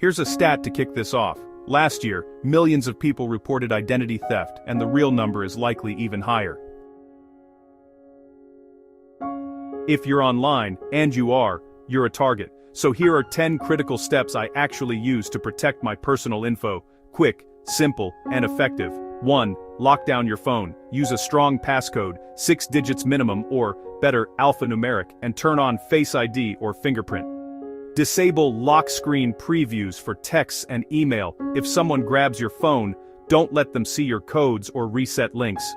Here's a stat to kick this off. Last year, millions of people reported identity theft, and the real number is likely even higher. If you're online, and you're a target. So here are 10 critical steps I actually use to protect my personal info. Quick, simple, and effective. 1. Lock down your phone. Use a strong passcode, 6 digits minimum or, better, alphanumeric, and turn on Face ID or fingerprint. Disable lock screen previews for texts and email. If someone grabs your phone, don't let them see your codes or reset links.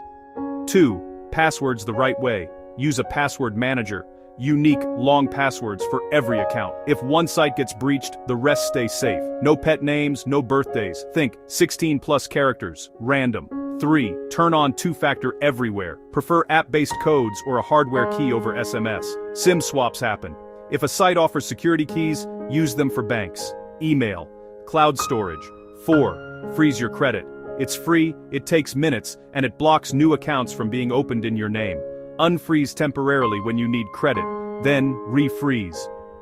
2. Passwords the right way. Use a password manager. Unique, long passwords for every account. If one site gets breached, the rest stay safe. No pet names, no birthdays. Think 16+ characters, random. 3. Turn on two-factor everywhere. Prefer app-based codes or a hardware key over SMS. SIM swaps happen. If a site offers security keys, use them for banks, email, cloud storage. 4. Freeze your credit. It's free, it takes minutes, and it blocks new accounts from being opened in your name. Unfreeze temporarily when you need credit, then refreeze.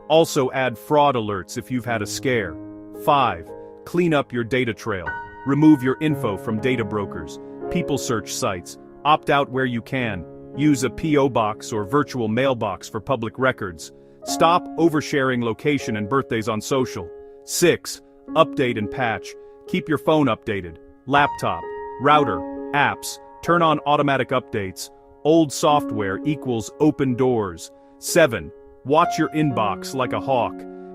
Also add fraud alerts if you've had a scare. 5. Clean up your data trail. Remove your info from data brokers, people search sites, opt out where you can. Use a PO box or virtual mailbox for public records. Stop oversharing location and birthdays on social. 6. Update and patch. Keep your phone updated. Laptop, router, apps, turn on automatic updates. Old software equals open doors. 7. Watch your inbox like a hawk.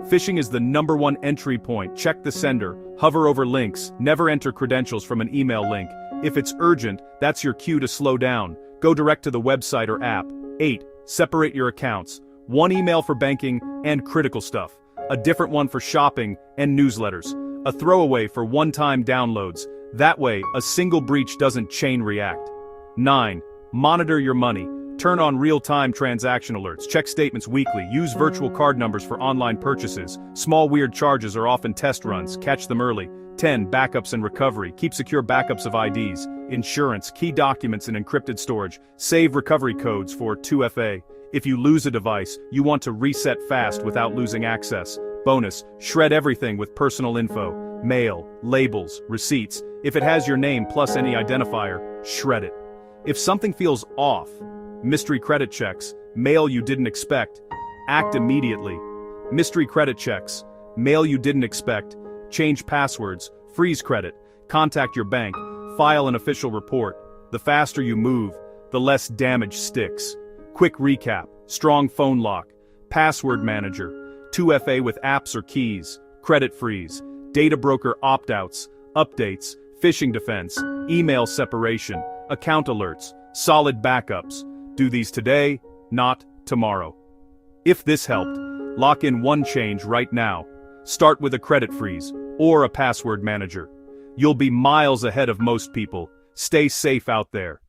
Phishing is the #1 entry point. Check the sender, hover over links, never enter credentials from an email link. If it's urgent, that's your cue to slow down. Go direct to the website or app. 8. Separate your accounts. One email for banking and critical stuff. A different one for shopping and newsletters. A throwaway for one-time downloads. That way, a single breach doesn't chain react. 9. Monitor your money. Turn on real-time transaction alerts. Check statements weekly. Use virtual card numbers for online purchases. Small weird charges are often test runs. Catch them early. 10. Backups and recovery. Keep secure backups of IDs, insurance, key documents in encrypted storage. Save recovery codes for 2FA. If you lose a device, you want to reset fast without losing access. Bonus, shred everything with personal info. Mail, labels, receipts. If it has your name plus any identifier, shred it. If something feels off, mystery credit checks, mail you didn't expect, act immediately. Mystery credit checks, mail you didn't expect, change passwords, freeze credit, contact your bank, file an official report. The faster you move, the less damage sticks. Quick recap: strong phone lock, password manager, 2FA with apps or keys, credit freeze, data broker opt-outs, updates, phishing defense, email separation, account alerts, solid backups. Do these today, not tomorrow. If this helped, lock in one change right now. Start with a credit freeze or a password manager. You'll be miles ahead of most people. Stay safe out there.